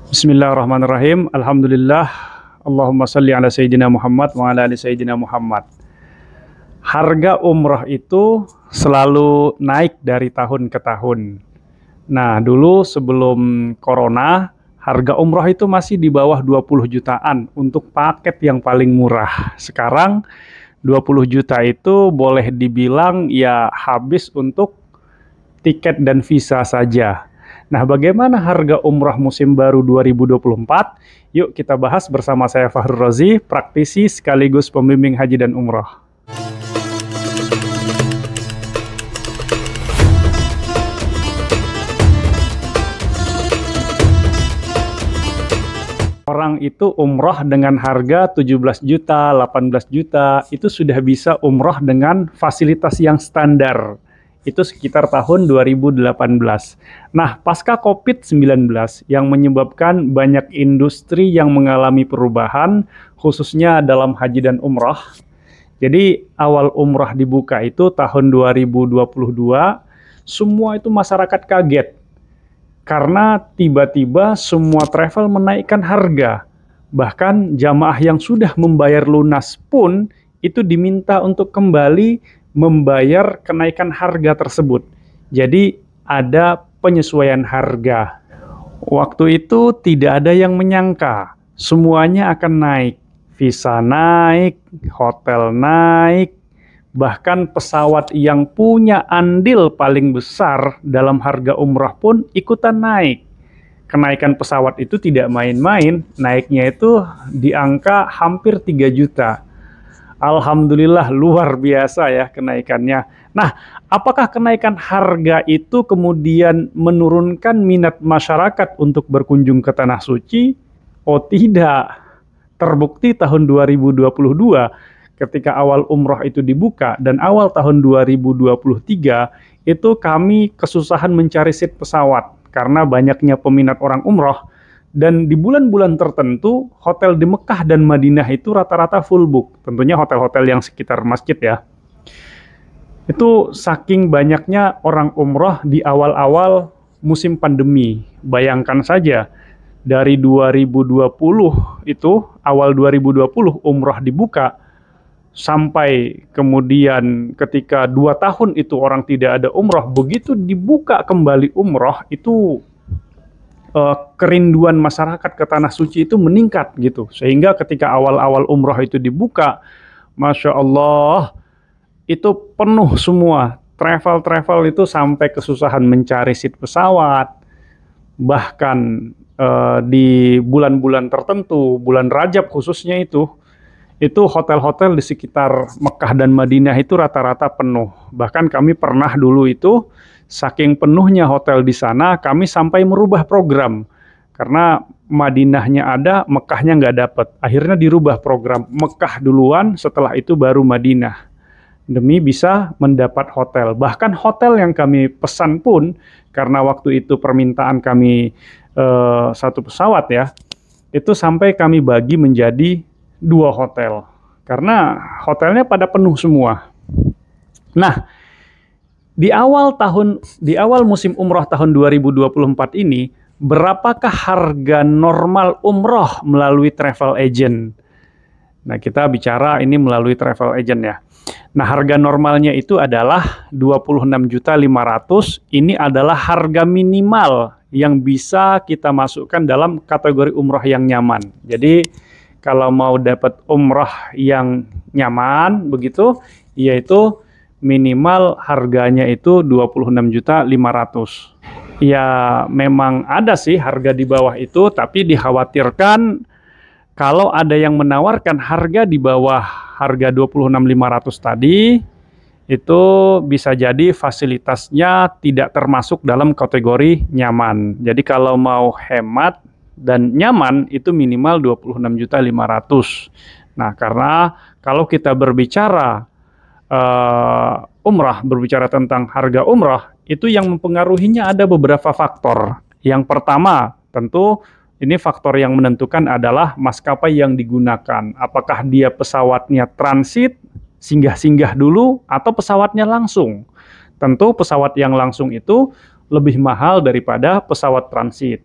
Bismillahirrahmanirrahim. Alhamdulillah. Allahumma salli ala Sayyidina Muhammad wa ala ali Sayyidina Muhammad. Harga umrah itu selalu naik dari tahun ke tahun. Nah, dulu sebelum corona, harga umrah itu masih di bawah 20 jutaan untuk paket yang paling murah. Sekarang 20 juta itu boleh dibilang ya habis untuk tiket dan visa saja. Nah, bagaimana harga umrah musim baru 2024? Yuk kita bahas bersama saya Fahrul Razi, praktisi sekaligus pembimbing haji dan umrah. Orang itu umrah dengan harga 17 juta, 18 juta, itu sudah bisa umrah dengan fasilitas yang standar. Itu sekitar tahun 2018. Nah, pasca COVID-19 yang menyebabkan banyak industri yang mengalami perubahan, khususnya dalam haji dan umrah. Jadi, awal umrah dibuka itu tahun 2022, semua itu masyarakat kaget. Karena tiba-tiba semua travel menaikkan harga. Bahkan jamaah yang sudah membayar lunas pun itu diminta untuk kembali membayar kenaikan harga tersebut. Jadi ada penyesuaian harga. Waktu itu tidak ada yang menyangka semuanya akan naik. Visa naik, hotel naik, bahkan pesawat yang punya andil paling besar dalam harga umrah pun ikutan naik. Kenaikan pesawat itu tidak main-main, naiknya itu di angka hampir 3 juta. Alhamdulillah luar biasa ya kenaikannya. Nah, apakah kenaikan harga itu kemudian menurunkan minat masyarakat untuk berkunjung ke Tanah Suci? Oh tidak. Terbukti tahun 2022 ketika awal umrah itu dibuka dan awal tahun 2023 itu kami kesusahan mencari seat pesawat karena banyaknya peminat orang umrah. Dan di bulan-bulan tertentu, hotel di Mekah dan Madinah itu rata-rata full book. Tentunya hotel-hotel yang sekitar masjid ya. Itu saking banyaknya orang umroh di awal-awal musim pandemi. Bayangkan saja, dari 2020 itu, awal 2020 umroh dibuka, sampai kemudian ketika 2 tahun itu orang tidak ada umroh, begitu dibuka kembali umroh, itu kerinduan masyarakat ke Tanah Suci itu meningkat gitu. Sehingga ketika awal-awal umroh itu dibuka, Masya Allah, itu penuh semua. Travel-travel itu sampai kesusahan mencari seat pesawat. Bahkan di bulan-bulan tertentu, bulan Rajab khususnya itu hotel-hotel di sekitar Mekah dan Madinah itu rata-rata penuh. Bahkan kami pernah dulu itu, saking penuhnya hotel di sana, kami sampai merubah program. Karena Madinahnya ada, Mekahnya nggak dapat. Akhirnya dirubah program, Mekah duluan, setelah itu baru Madinah. Demi bisa mendapat hotel. Bahkan hotel yang kami pesan pun, karena waktu itu permintaan kami satu pesawat ya, itu sampai kami bagi menjadi 2 hotel. Karena hotelnya pada penuh semua. Nah, di awal musim umroh tahun 2024 ini, berapakah harga normal umroh melalui travel agent? Nah, kita bicara ini melalui travel agent ya. Nah, harga normalnya itu adalah 26.500.000. Ini adalah harga minimal yang bisa kita masukkan dalam kategori umroh yang nyaman. Jadi, kalau mau dapat umroh yang nyaman begitu, yaitu minimal harganya itu 26.500.000. Ya memang ada sih harga di bawah itu, tapi dikhawatirkan kalau ada yang menawarkan harga di bawah harga 26.500 tadi, itu bisa jadi fasilitasnya tidak termasuk dalam kategori nyaman. Jadi kalau mau hemat dan nyaman itu minimal 26.500.000. Nah, karena kalau kita berbicara umrah, berbicara tentang harga umrah, itu yang mempengaruhinya ada beberapa faktor. Yang pertama, tentu ini faktor yang menentukan adalah maskapai yang digunakan. Apakah dia pesawatnya transit, singgah-singgah dulu, atau pesawatnya langsung. Tentu pesawat yang langsung itu lebih mahal daripada pesawat transit.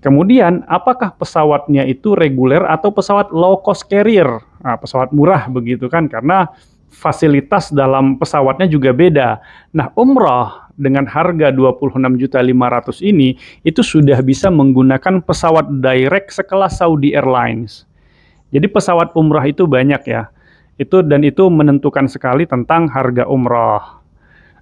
Kemudian, apakah pesawatnya itu reguler atau pesawat low cost carrier? Nah, pesawat murah begitu kan, karena fasilitas dalam pesawatnya juga beda. Nah, umrah dengan harga 26.500.000 ini, itu sudah bisa menggunakan pesawat direct sekelas Saudi Airlines. Jadi pesawat umrah itu banyak ya. Dan itu menentukan sekali tentang harga umrah.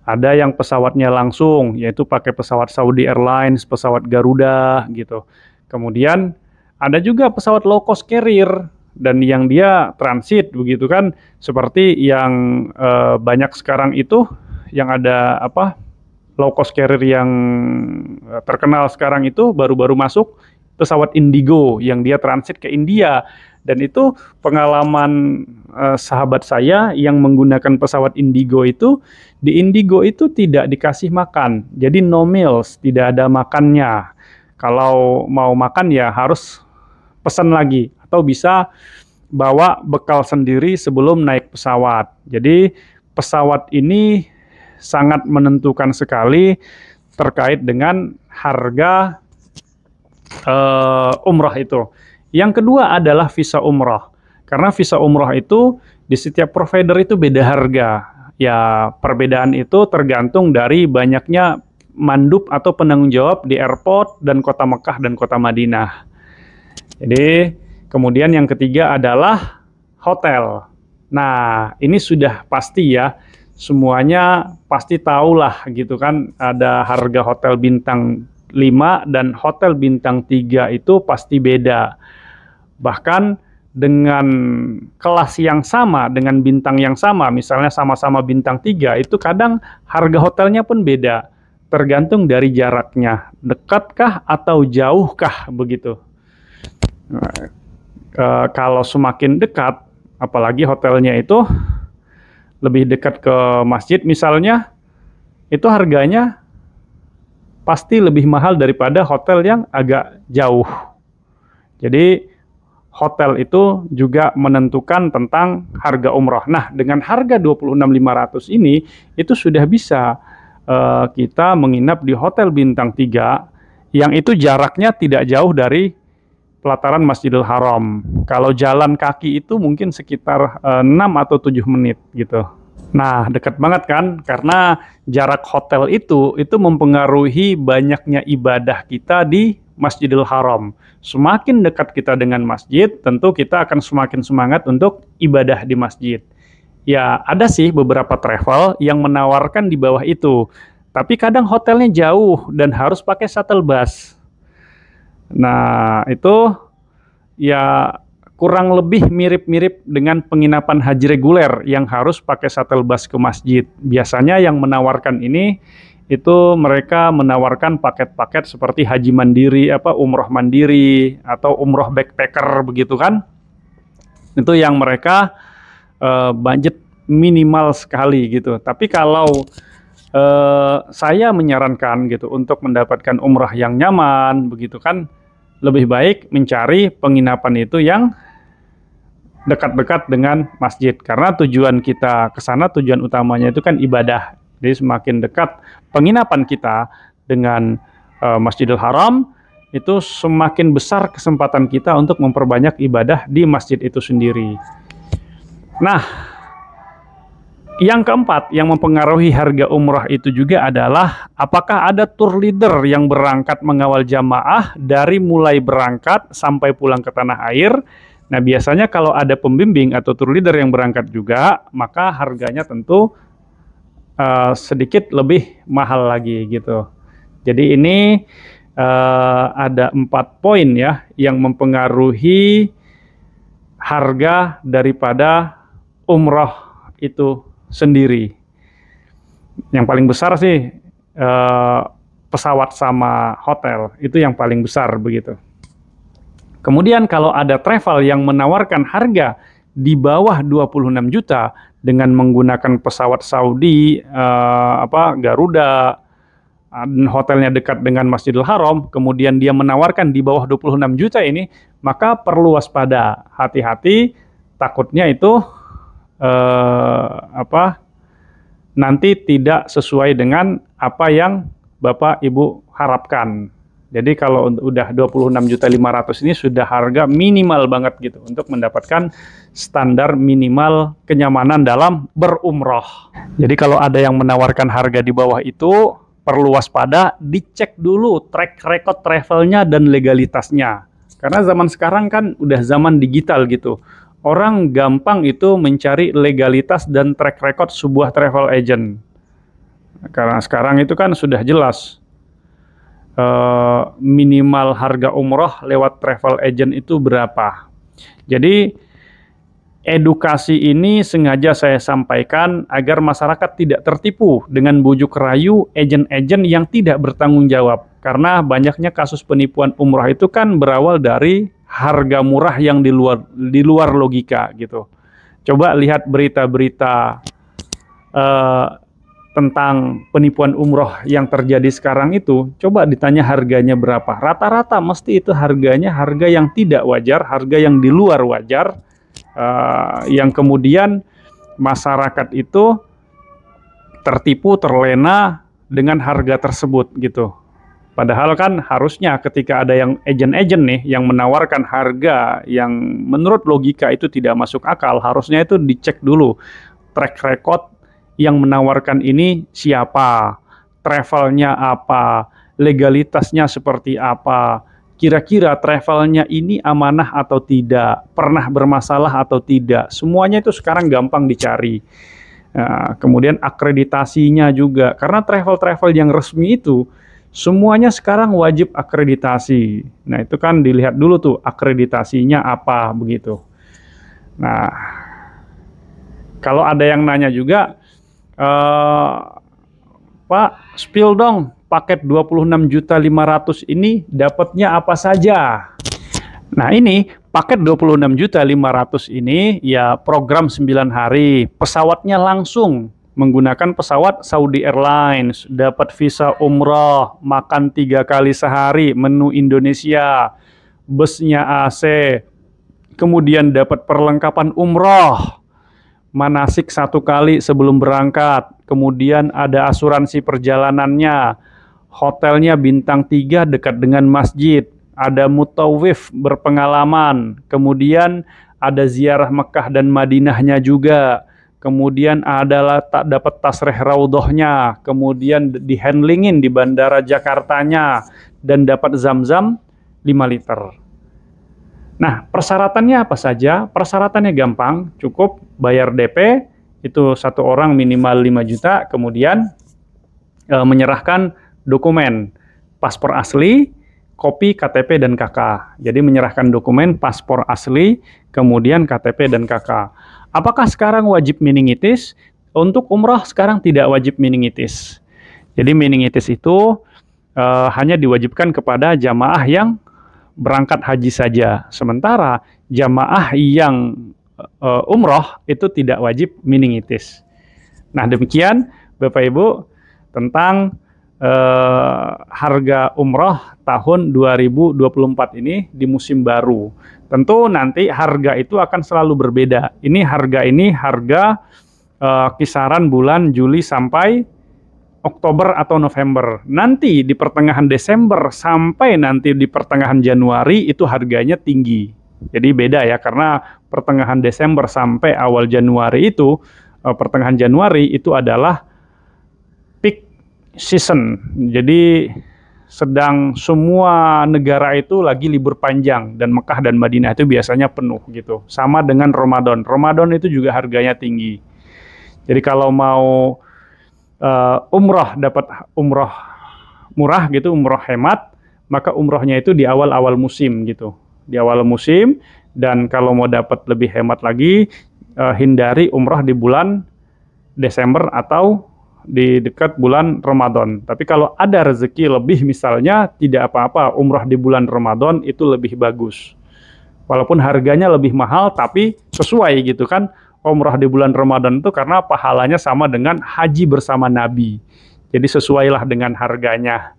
Ada yang pesawatnya langsung, yaitu pakai pesawat Saudi Airlines, pesawat Garuda gitu. Kemudian ada juga pesawat low cost carrier dan yang dia transit begitu kan, seperti yang banyak sekarang itu yang ada apa low cost carrier yang terkenal sekarang itu baru-baru masuk pesawat Indigo yang dia transit ke India. Dan itu pengalaman sahabat saya yang menggunakan pesawat Indigo itu, di Indigo itu tidak dikasih makan. Jadi no meals, tidak ada makannya. Kalau mau makan ya harus pesan lagi. Atau bisa bawa bekal sendiri sebelum naik pesawat. Jadi pesawat ini sangat menentukan sekali terkait dengan harga umrah itu. Yang kedua adalah visa umrah. Karena visa umrah itu di setiap provider itu beda harga. Ya, perbedaan itu tergantung dari banyaknya mandub atau penanggung jawab di airport dan kota Mekah dan kota Madinah. Jadi, kemudian yang ketiga adalah hotel. Nah, ini sudah pasti ya. Semuanya pasti tahulah gitu kan, ada harga hotel bintang 5 dan hotel bintang 3 itu pasti beda. Bahkan dengan kelas yang sama, dengan bintang yang sama, misalnya sama-sama bintang 3, itu kadang harga hotelnya pun beda. Tergantung dari jaraknya, dekatkah atau jauhkah begitu. Kalau semakin dekat, apalagi hotelnya itu lebih dekat ke masjid misalnya, itu harganya pasti lebih mahal daripada hotel yang agak jauh. Jadi hotel itu juga menentukan tentang harga umroh. Nah, dengan harga 26.500 ini, itu sudah bisa kita menginap di hotel bintang 3, yang itu jaraknya tidak jauh dari pelataran Masjidil Haram. Kalau jalan kaki itu mungkin sekitar 6 atau 7 menit gitu. Nah, dekat banget kan? Karena jarak hotel itu mempengaruhi banyaknya ibadah kita di Masjidil Haram. Semakin dekat kita dengan masjid, tentu kita akan semakin semangat untuk ibadah di masjid. Ya, ada sih beberapa travel yang menawarkan di bawah itu. Tapi kadang hotelnya jauh dan harus pakai shuttle bus. Nah, itu ya kurang lebih mirip-mirip dengan penginapan haji reguler yang harus pakai shuttle bus ke masjid. Biasanya yang menawarkan ini itu mereka menawarkan paket-paket seperti haji mandiri, umroh mandiri atau umroh backpacker begitu kan. Itu yang mereka budget minimal sekali gitu. Tapi kalau saya menyarankan gitu untuk mendapatkan umrah yang nyaman begitu kan, lebih baik mencari penginapan itu yang dekat-dekat dengan masjid, karena tujuan kita ke sana, tujuan utamanya itu kan ibadah. Jadi semakin dekat penginapan kita dengan Masjidil Haram, itu semakin besar kesempatan kita untuk memperbanyak ibadah di masjid itu sendiri. Nah, yang keempat yang mempengaruhi harga umrah itu juga adalah apakah ada tour leader yang berangkat mengawal jamaah dari mulai berangkat sampai pulang ke tanah air. Nah, biasanya kalau ada pembimbing atau tour leader yang berangkat juga, maka harganya tentu sedikit lebih mahal lagi gitu. Jadi ini ada 4 poin ya yang mempengaruhi harga daripada umroh itu sendiri. Yang paling besar sih pesawat sama hotel, itu yang paling besar begitu. Kemudian kalau ada travel yang menawarkan harga di bawah 26 juta dengan menggunakan pesawat Saudi, Garuda, dan hotelnya dekat dengan Masjidil Haram, kemudian dia menawarkan di bawah 26 juta ini, maka perlu waspada, hati-hati, takutnya itu nanti tidak sesuai dengan apa yang Bapak Ibu harapkan. Jadi kalau udah 26.500.000 ini sudah harga minimal banget gitu untuk mendapatkan standar minimal kenyamanan dalam berumroh. Jadi kalau ada yang menawarkan harga di bawah itu, perlu waspada, dicek dulu track record travelnya dan legalitasnya. Karena zaman sekarang kan udah zaman digital gitu. Orang gampang itu mencari legalitas dan track record sebuah travel agent. Karena sekarang itu kan sudah jelas minimal harga umroh lewat travel agent itu berapa. Jadi edukasi ini sengaja saya sampaikan agar masyarakat tidak tertipu dengan bujuk rayu agen-agen yang tidak bertanggung jawab. Karena banyaknya kasus penipuan umroh itu kan berawal dari harga murah yang di luar logika gitu. Coba lihat berita-berita tentang penipuan umroh yang terjadi sekarang itu, coba ditanya harganya berapa. Rata-rata mesti itu harganya harga yang tidak wajar, harga yang di luar wajar, yang kemudian masyarakat itu tertipu, terlena dengan harga tersebut gitu. Padahal kan harusnya ketika ada yang agen-agen nih yang menawarkan harga yang menurut logika itu tidak masuk akal, harusnya itu dicek dulu track record yang menawarkan ini siapa, travelnya apa, legalitasnya seperti apa, kira-kira travelnya ini amanah atau tidak, pernah bermasalah atau tidak. Semuanya itu sekarang gampang dicari. Nah, kemudian akreditasinya juga, karena travel-travel yang resmi itu semuanya sekarang wajib akreditasi. Nah, itu kan dilihat dulu tuh akreditasinya apa begitu. Nah, kalau ada yang nanya juga, Pak, spill dong, paket 26.500.000 ini dapatnya apa saja? Nah, ini paket 26.500.000 ini ya program 9 hari, pesawatnya langsung menggunakan pesawat Saudi Airlines, dapat visa umroh, makan 3 kali sehari, menu Indonesia, busnya AC, kemudian dapat perlengkapan umroh, manasik 1 kali sebelum berangkat, kemudian ada asuransi perjalanannya, hotelnya bintang 3 dekat dengan masjid, ada mutawif berpengalaman, kemudian ada ziarah Mekah dan Madinahnya juga, kemudian adalah tak dapat tasreh raudhohnya, kemudian di handlingin di bandara Jakartanya, dan dapat zam-zam 5 liter. Nah, persyaratannya apa saja? Persyaratannya gampang, cukup bayar DP, itu 1 orang minimal 5 juta, kemudian menyerahkan dokumen, paspor asli, kopi KTP dan KK. Jadi menyerahkan dokumen, paspor asli, kemudian KTP dan KK. Apakah sekarang wajib meningitis? Untuk umrah sekarang tidak wajib meningitis. Jadi meningitis itu hanya diwajibkan kepada jamaah yang berangkat haji saja. Sementara jamaah yang umroh itu tidak wajib meningitis. Nah, demikian Bapak Ibu tentang harga umroh tahun 2024 ini di musim baru. Tentu nanti harga itu akan selalu berbeda. Harga kisaran bulan Juli sampai Oktober atau November. Nanti di pertengahan Desember sampai nanti di pertengahan Januari itu harganya tinggi. Jadi beda ya, karena pertengahan Desember sampai awal Januari itu, pertengahan Januari itu adalah peak season. Jadi sedang semua negara itu lagi libur panjang dan Mekah dan Madinah itu biasanya penuh gitu. Sama dengan Ramadan. Ramadan itu juga harganya tinggi. Jadi kalau mau umroh dapat umroh murah gitu, umroh hemat, maka umrohnya itu di awal-awal musim gitu. Di awal musim, dan kalau mau dapat lebih hemat lagi, hindari umroh di bulan Desember atau di dekat bulan Ramadan. Tapi kalau ada rezeki lebih misalnya, tidak apa-apa, umrah di bulan Ramadan itu lebih bagus. Walaupun harganya lebih mahal, tapi sesuai gitu kan. Umrah di bulan Ramadan itu karena pahalanya sama dengan haji bersama Nabi. Jadi sesuailah dengan harganya.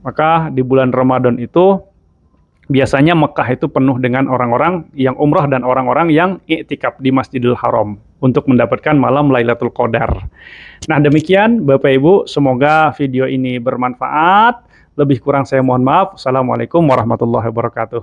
Maka di bulan Ramadan itu biasanya Mekah itu penuh dengan orang-orang yang umrah dan orang-orang yang iktikaf di Masjidil Haram untuk mendapatkan malam Lailatul Qadar. Nah, demikian Bapak Ibu, semoga video ini bermanfaat. Lebih kurang saya mohon maaf. Assalamualaikum warahmatullahi wabarakatuh.